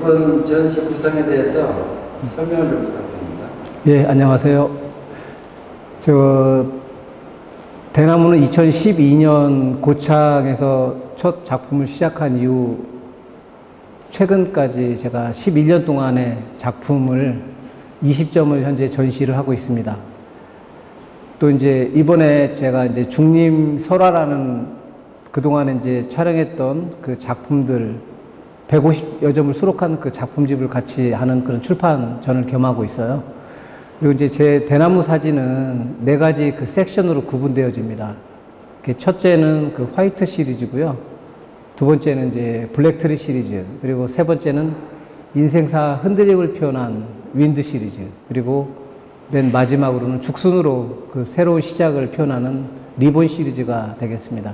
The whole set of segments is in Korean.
이번 전시 구성에 대해서 설명을 좀 부탁드립니다. 예, 안녕하세요. 대나무는 2012년 고창에서 첫 작품을 시작한 이후 최근까지 제가 11년 동안의 작품을 20점을 현재 전시를 하고 있습니다. 또 이제 이번에 제가 이제 중림 설화라는 그동안에 이제 촬영했던 그 작품들 150여 점을 수록한 그 작품집을 같이 하는 그런 출판전을 겸하고 있어요. 그리고 이제 제 대나무 사진은 4가지 그 섹션으로 구분되어집니다. 첫째는 그 화이트 시리즈고요. 두 번째는 이제 블랙트리 시리즈, 그리고 세 번째는 인생사 흔들림을 표현한 윈드 시리즈, 그리고 맨 마지막으로는 죽순으로 그 새로운 시작을 표현하는 리본 시리즈가 되겠습니다.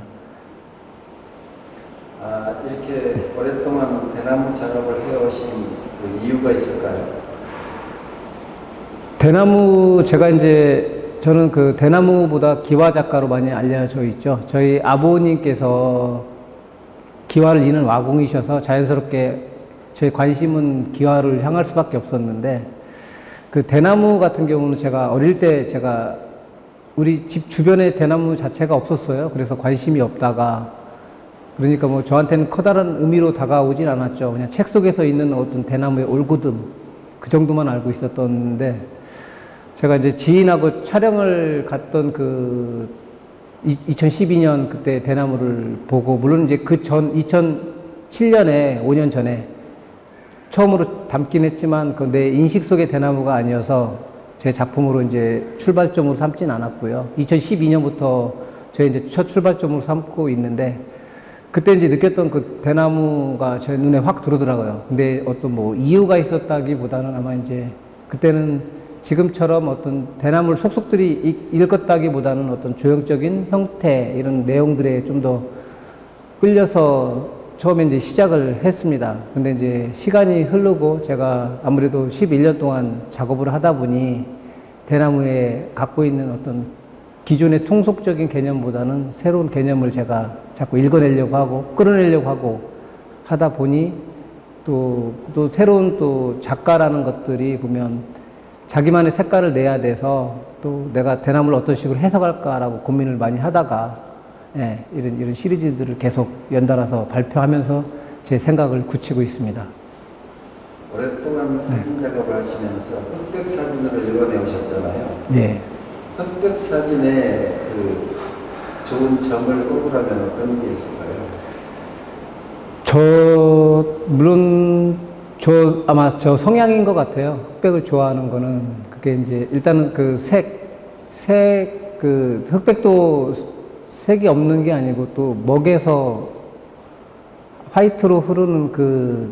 이렇게 오랫동안 대나무 작업을 해오신 그 이유가 있을까요? 대나무, 저는 그 대나무보다 기와 작가로 많이 알려져 있죠. 저희 아버님께서 기와를 이는 와공이셔서 자연스럽게 저희 관심은 기와를 향할 수밖에 없었는데, 그 대나무 같은 경우는 제가 어릴 때 우리 집 주변에 대나무 자체가 없었어요. 그래서 관심이 없다가, 그러니까 뭐 저한테는 커다란 의미로 다가오진 않았죠. 그냥 책 속에서 있는 어떤 대나무의 올고듬, 그 정도만 알고 있었던데, 제가 이제 지인하고 촬영을 갔던 2012년 그때 대나무를 보고, 물론 이제 그 전 2007년에 5년 전에 처음으로 담긴 했지만 그 내 인식 속의 대나무가 아니어서 제 작품으로 이제 출발점으로 삼진 않았고요. 2012년부터 저희 이제 첫 출발점으로 삼고 있는데, 그때 이제 느꼈던 그 대나무가 제 눈에 확 들어오더라고요. 근데 어떤 뭐 이유가 있었다기보다는 아마 이제 그때는 지금처럼 어떤 대나무를 속속들이 읽었다기보다는 어떤 조형적인 형태, 이런 내용들에 좀 더 끌려서 처음에 이제 시작을 했습니다. 근데 이제 시간이 흐르고 제가 아무래도 11년 동안 작업을 하다 보니 대나무에 갖고 있는 어떤 기존의 통속적인 개념보다는 새로운 개념을 제가 자꾸 읽어내려고 하고 끌어내려고 하고 하다 보니 또 새로운 또 작가라는 것들이 보면 자기만의 색깔을 내야 돼서 또 내가 대나무를 어떤 식으로 해석할까라고 고민을 많이 하다가 이런 시리즈들을 계속 연달아서 발표하면서 제 생각을 굳히고 있습니다. 오랫동안 사진 작업을 하시면서 흑백 사진으로 읽어내 오셨잖아요. 네. 흑백 사진의 그 좋은 점을 꼽으라면 어떤 게 있을까요? 물론 아마 저 성향인 것 같아요. 흑백을 좋아하는 거는 그게 이제 일단은 그 흑백도 색이 없는 게 아니고 또 먹에서 화이트로 흐르는 그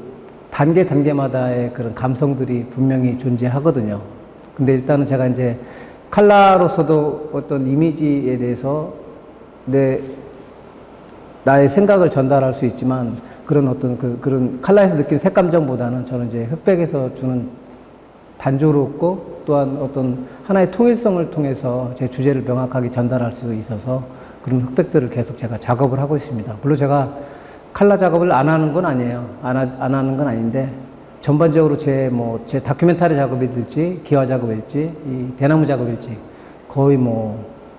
단계마다의 그런 감성들이 분명히 존재하거든요. 근데 일단은 제가 이제 칼라로서도 어떤 이미지에 대해서 나의 생각을 전달할 수 있지만 그런 어떤 그런 칼라에서 느낀 색감정보다는 저는 이제 흑백에서 주는 단조롭고 또한 어떤 하나의 통일성을 통해서 제 주제를 명확하게 전달할 수 있어서 그런 흑백들을 계속 제가 작업을 하고 있습니다. 물론 제가 칼라 작업을 안 하는 건 아니에요. 안 하는 건 아닌데, 전반적으로 제 다큐멘터리 작업이될지, 기와 작업일지, 이 대나무 작업일지, 거의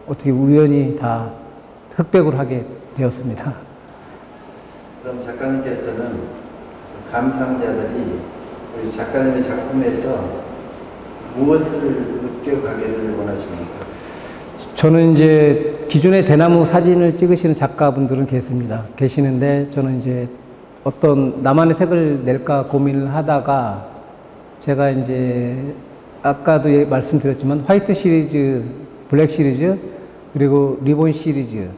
어떻게 우연히 다 흑백으로 하게 되었습니다. 그럼 작가님께서는 감상자들이 우리 작가님의 작품에서 무엇을 느껴가기를 원하십니까? 저는 이제 기존의 대나무 사진을 찍으시는 작가분들은 계시는데 저는 이제 어떤 나만의 색을 낼까 고민을 하다가 제가 이제 아까도 말씀드렸지만 화이트 시리즈, 블랙 시리즈, 그리고 리본 시리즈가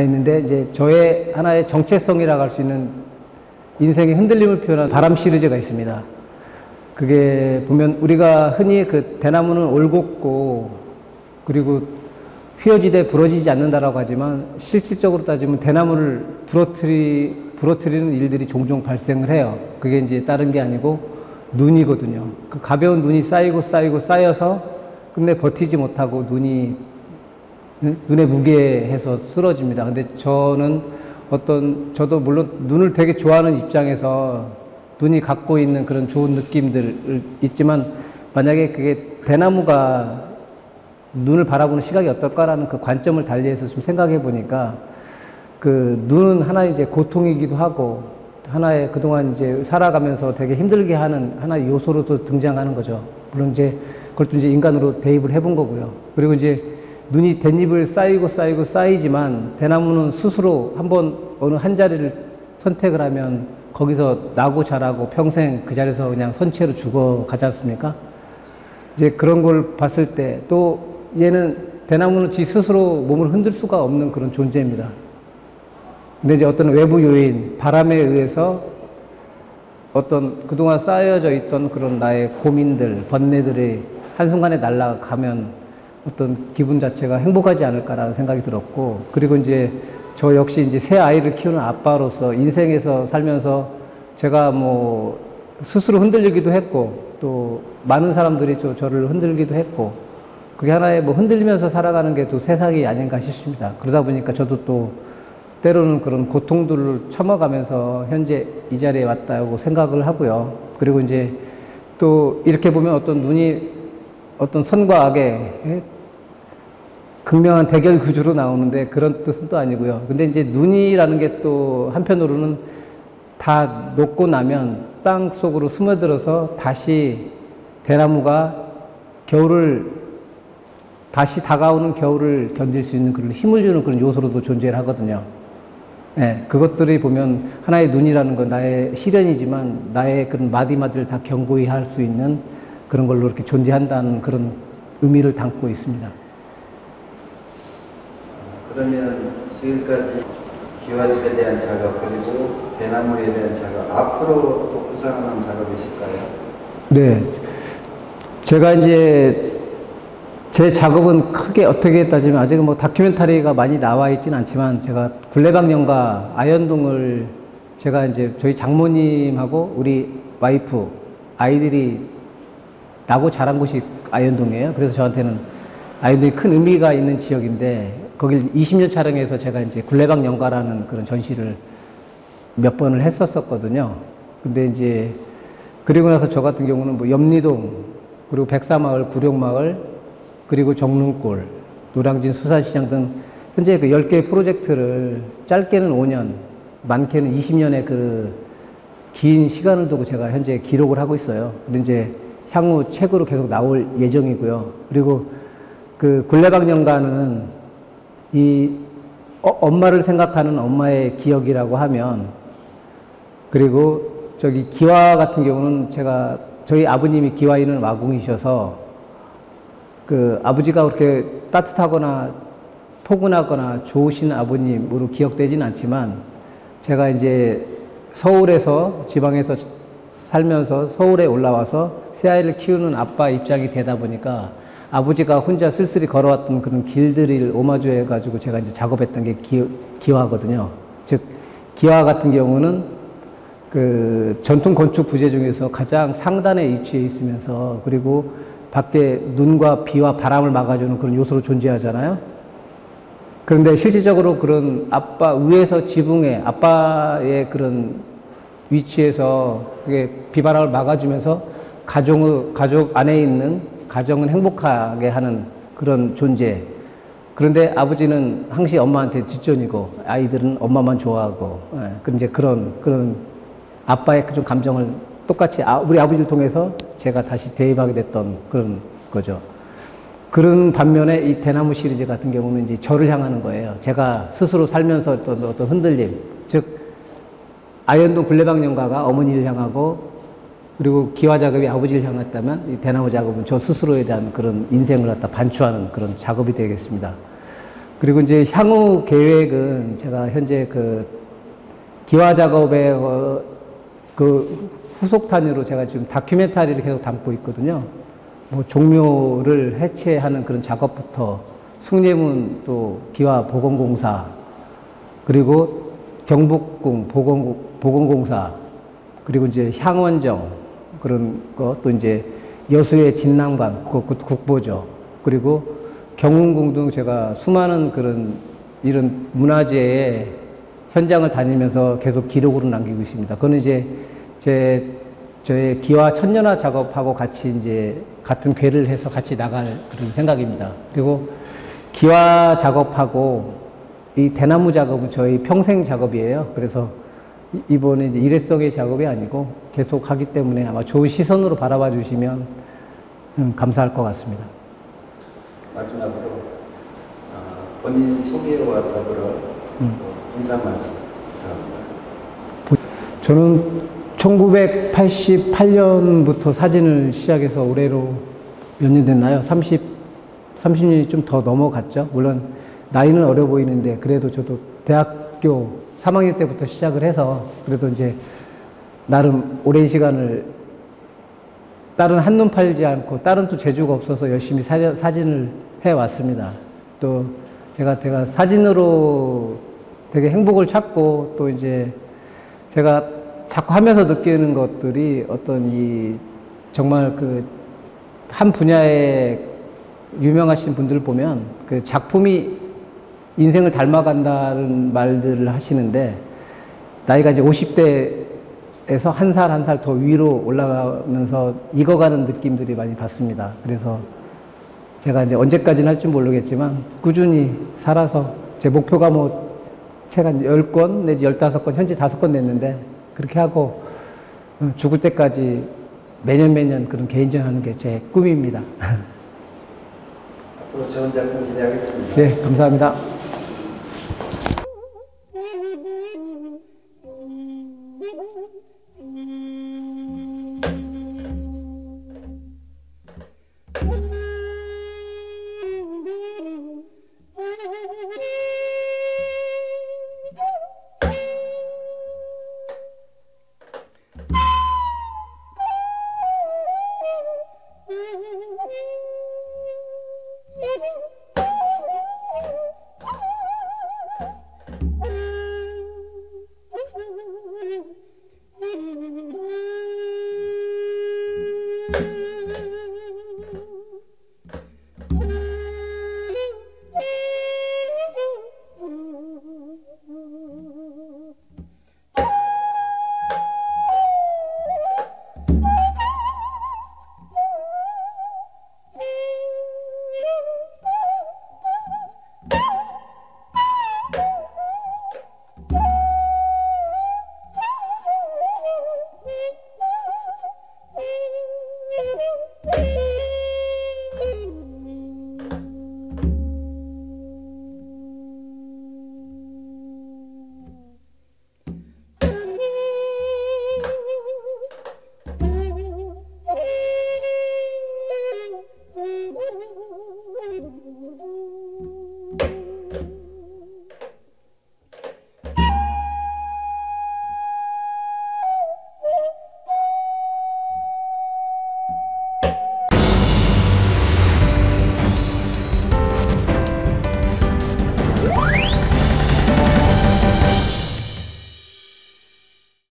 있는데 이제 저의 하나의 정체성이라고 할 수 있는 인생의 흔들림을 표현한 바람 시리즈가 있습니다. 그게 보면 우리가 흔히 그 대나무는 올곧고 그리고 휘어지되 부러지지 않는다라고 하지만 실질적으로 따지면 대나무를 부러뜨리는 일들이 종종 발생을 해요. 그게 이제 다른 게 아니고 눈이거든요. 그 가벼운 눈이 쌓여서 끝내 버티지 못하고 눈에 무게해서 쓰러집니다. 근데 저도 물론 눈을 되게 좋아하는 입장에서 눈이 갖고 있는 그런 좋은 느낌들 있지만 만약에 그게 대나무가 눈을 바라보는 시각이 어떨까라는 그 관점을 달리해서 좀 생각해 보니까 그 눈은 하나의 이제 고통이기도 하고 하나의 그동안 이제 살아가면서 되게 힘들게 하는 하나의 요소로도 등장하는 거죠. 물론 이제 그걸 또 이제 인간으로 대입을 해본 거고요. 그리고 이제 눈이 댄잎을 쌓이고 쌓이지만 대나무는 스스로 한번 어느 한 자리를 선택을 하면 거기서 나고 자라고 평생 그 자리에서 그냥 선체로 죽어 가지 않습니까? 이제 그런 걸 봤을 때 또 얘는 대나무는 지 스스로 몸을 흔들 수가 없는 그런 존재입니다. 근데 이제 어떤 외부 요인, 바람에 의해서 어떤 그동안 쌓여져 있던 그런 나의 고민들, 번뇌들이 한순간에 날아가면 어떤 기분 자체가 행복하지 않을까라는 생각이 들었고, 그리고 이제 저 역시 이제 새 아이를 키우는 아빠로서 인생에서 살면서 제가 뭐 스스로 흔들리기도 했고, 또 많은 사람들이 저를 흔들기도 했고, 그게 하나의 뭐 흔들리면서 살아가는 게 또 세상이 아닌가 싶습니다. 그러다 보니까 저도 또 때로는 그런 고통들을 참아가면서 현재 이 자리에 왔다고 생각을 하고요. 그리고 이제 또 이렇게 보면 어떤 눈이 어떤 선과 악의 극명한 대결 구조로 나오는데 그런 뜻은 또 아니고요. 근데 이제 눈이라는 게 또 한편으로는 다 녹고 나면 땅 속으로 스며들어서 다시 대나무가 겨울을 다시 다가오는 겨울을 견딜 수 있는 그런 힘을 주는 그런 요소로도 존재를 하거든요. 네, 그것들이 보면 하나의 눈이라는 건 나의 시련이지만 나의 그런 마디마디를 다 견고히 할 수 있는 그런 걸로 이렇게 존재한다는 그런 의미를 담고 있습니다. 그러면 지금까지 기와집에 대한 작업 그리고 대나무에 대한 작업 앞으로 또 구상하는 작업이 있을까요? 네, 제가 이제 제 작업은 크게 어떻게 따지면 아직은 뭐 다큐멘터리가 많이 나와 있지는 않지만 제가 굴레방연과 아현동을 제가 이제 저희 장모님하고 우리 와이프 아이들이 나고 자란 곳이 아현동이에요. 그래서 저한테는 아현동이 큰 의미가 있는 지역인데 거길 20년 촬영해서 제가 이제 굴레방연가라는 그런 전시를 몇 번을 했었거든요. 근데 이제 그리고 나서 저 같은 경우는 뭐 염리동 그리고 백사마을, 구룡마을 그리고 정릉골, 노량진 수산시장 등 현재 그 10개의 프로젝트를 짧게는 5년, 많게는 20년의 그 긴 시간을 두고 제가 현재 기록을 하고 있어요. 근데 이제 향후 책으로 계속 나올 예정이고요. 그리고 그 굴레방연가는 이 엄마를 생각하는 엄마의 기억이라고 하면, 그리고 저기 기와 같은 경우는 제가 저희 아버님이 기와인은 와공이셔서 그 아버지가 그렇게 따뜻하거나 포근하거나 좋으신 아버님으로 기억되지는 않지만 제가 이제 서울에서 지방에서 살면서 서울에 올라와서 새 아이를 키우는 아빠 입장이 되다 보니까 아버지가 혼자 쓸쓸히 걸어왔던 그런 길들을 오마주해 가지고 제가 이제 작업했던 게 기와거든요. 즉 기와 같은 경우는 그 전통 건축 부재 중에서 가장 상단에 위치해 있으면서 그리고 밖에 눈과 비와 바람을 막아주는 그런 요소로 존재하잖아요. 그런데 실질적으로 그런 아빠, 위에서 지붕에 아빠의 그런 위치에서 그게 비바람을 막아주면서 가족 안에 있는 가정은 행복하게 하는 그런 존재. 그런데 아버지는 항시 엄마한테 뒷전이고 아이들은 엄마만 좋아하고, 이제 그런 아빠의 좀 감정을 똑같이 우리 아버지를 통해서 제가 다시 대입하게 됐던 그런 거죠. 그런 반면에 이 대나무 시리즈 같은 경우는 이제 저를 향하는 거예요. 제가 스스로 살면서 어떤 흔들림, 즉 아현동 굴레방연가가 어머니를 향하고 그리고 기와 작업이 아버지를 향했다면 이 대나무 작업은 저 스스로에 대한 그런 인생을 갖다 반추하는 그런 작업이 되겠습니다. 그리고 이제 향후 계획은 제가 현재 그 기와 작업의 그 후속 단위로 제가 지금 다큐멘터리를 계속 담고 있거든요. 뭐 종묘를 해체하는 그런 작업부터 숭례문 또 기와 보건공사 그리고 경복궁 보건공사 그리고 이제 향원정 그런 거 또 이제 여수의 진랑관 그것도 국보죠. 그리고 경운궁 등 제가 수많은 그런 이런 문화재의 현장을 다니면서 계속 기록으로 남기고 있습니다. 그건 이제 저의 기와 천년화 작업하고 같이 이제 같은 궤를 해서 같이 나갈 그런 생각입니다. 그리고 기와 작업하고 이 대나무 작업은 저희 평생 작업이에요. 그래서 이번에 이제 일회성의 작업이 아니고 계속 하기 때문에 아마 좋은 시선으로 바라봐 주시면 감사할 것 같습니다. 마지막으로 본인 소개와 더불어 인사 말씀 부탁합니다. 저는 1988년부터 사진을 시작해서 올해로 몇 년 됐나요? 30년이 좀 더 넘어갔죠. 물론 나이는 어려 보이는데 그래도 저도 대학교 3학년 때부터 시작을 해서 그래도 이제 나름 오랜 시간을 딸은 한눈 팔지 않고 딸은 또 재주가 없어서 열심히 사진을 해왔습니다. 또 제가 사진으로 되게 행복을 찾고 또 이제 제가 자꾸 하면서 느끼는 것들이 어떤 정말 한 분야에 유명하신 분들 보면 그 작품이 인생을 닮아간다는 말들을 하시는데 나이가 이제 50대에서 한 살 한 살 더 위로 올라가면서 익어가는 느낌들이 많이 받습니다. 그래서 제가 이제 언제까지는 할지 모르겠지만 꾸준히 살아서 제 목표가 뭐 책 한 10권 내지 15권 현재 5권 냈는데 그렇게 하고 죽을 때까지 매년 그런 개인전 하는 게 제 꿈입니다. 앞으로 좋은 작품 기대하겠습니다. 네, 감사합니다.